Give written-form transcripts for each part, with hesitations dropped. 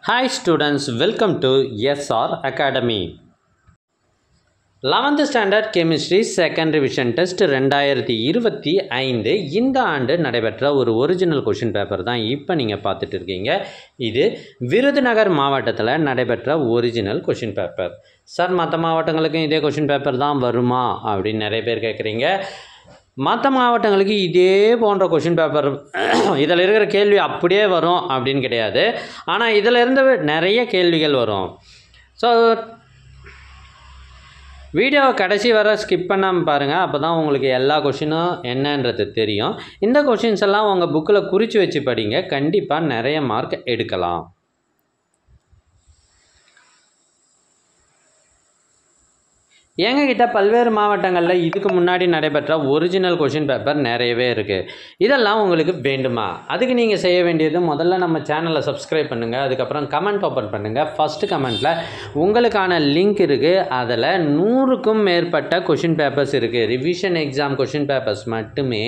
Hi students, welcome to SR Academy. 11th Standard Chemistry Second Revision Test 2025 இந்த ஆண்டு நடைபெற்ற ஒரு ஒரிஜினல் கொஷின் பேப்பர் தான் இப்போ நீங்கள் பார்த்துட்டு இருக்கீங்க. இது விருதுநகர் மாவட்டத்தில் நடைபெற்ற ஒரிஜினல் கொஷின் பேப்பர். சார் மற்ற மாவட்டங்களுக்கும் இதே கொஷின் பேப்பர் தான் வருமா அப்படின்னு நிறைய பேர் கேட்குறீங்க. மற்ற மாவட்டங்களுக்கு இதே போன்ற கொஷின் பேப்பர் இதில் இருக்கிற கேள்வி அப்படியே வரும் அப்படின்னு கிடையாது. ஆனால் இதில் இருந்து நிறைய கேள்விகள் வரும். ஸோ வீடியோவை கடைசி வர ஸ்கிப் பண்ணாமல் பாருங்கள். அப்போ தான் உங்களுக்கு எல்லா கொஷினும் என்னன்றது தெரியும். இந்த கொஷின்ஸ் எல்லாம் உங்கள் புக்கில் குறித்து வச்சு படிங்க. கண்டிப்பாக நிறைய மார்க் எடுக்கலாம். எங்ககிட்ட பல்வேறு மாவட்டங்களில் இதுக்கு முன்னாடி நடைபெற்ற ஒரிஜினல் கொஷின் பேப்பர் நிறையவே இருக்குது. இதெல்லாம் உங்களுக்கு வேண்டுமா? அதுக்கு நீங்கள் செய்ய வேண்டியது முதல்ல நம்ம சேனலை சப்ஸ்கிரைப் பண்ணுங்கள். அதுக்கப்புறம் கமெண்ட் ஓப்பன் பண்ணுங்கள். ஃபஸ்ட்டு கமெண்ட்டில் உங்களுக்கான லிங்க் இருக்குது. அதில் 100க்கும் மேற்பட்ட கொஷின் பேப்பர்ஸ் இருக்குது. ரிவிஷன் எக்ஸாம் கொஷின் பேப்பர்ஸ் மட்டுமே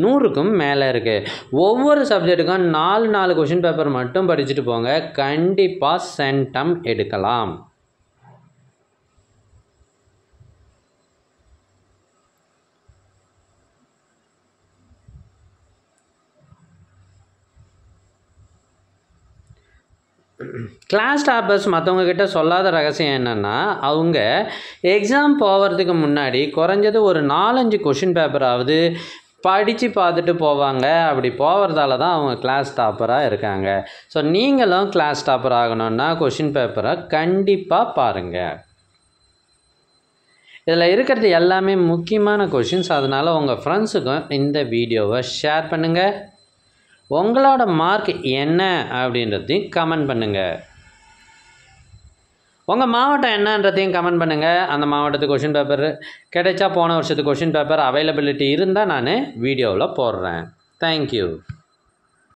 100க்கும் மேலே இருக்குது. ஒவ்வொரு சப்ஜெக்ட்டுக்கும் 4 கொஷின் பேப்பர் மட்டும் படிச்சுட்டு போங்க. கண்டிப்பாக சென்டம் எடுக்கலாம். கிளாஸ் டாப்பர்ஸ் மற்றவங்கக்கிட்ட சொல்லாத ரகசியம் என்னென்னா, அவங்க எக்ஸாம் போகிறதுக்கு முன்னாடி குறைஞ்சது ஒரு 4-5 கொஷின் பேப்பராவது படித்து பார்த்துட்டு போவாங்க. அப்படி போகிறதால தான் அவங்க கிளாஸ் டாப்பராக இருக்காங்க. ஸோ நீங்களும் கிளாஸ் டாப்பர் ஆகணுன்னா கொஷின் பேப்பரை கண்டிப்பாக பாருங்கள். இதில் இருக்கிறது எல்லாமே முக்கியமான கொஷின்ஸ். அதனால் உங்கள் ஃப்ரெண்ட்ஸுக்கும் இந்த வீடியோவை ஷேர் பண்ணுங்கள். உங்களோட மார்க் என்ன அப்படின்றதையும் கமெண்ட் பண்ணுங்கள். உங்கள் மாவட்டம் என்னன்றதையும் கமெண்ட் பண்ணுங்கள். அந்த மாவட்டத்துக்கு கொஷின் பேப்பர் கிடைச்சா போன வருஷத்துக்கு கொஷின் பேப்பர் அவைலபிலிட்டி இருந்தால் நான் வீடியோவில் போடுறேன். தேங்க்யூ.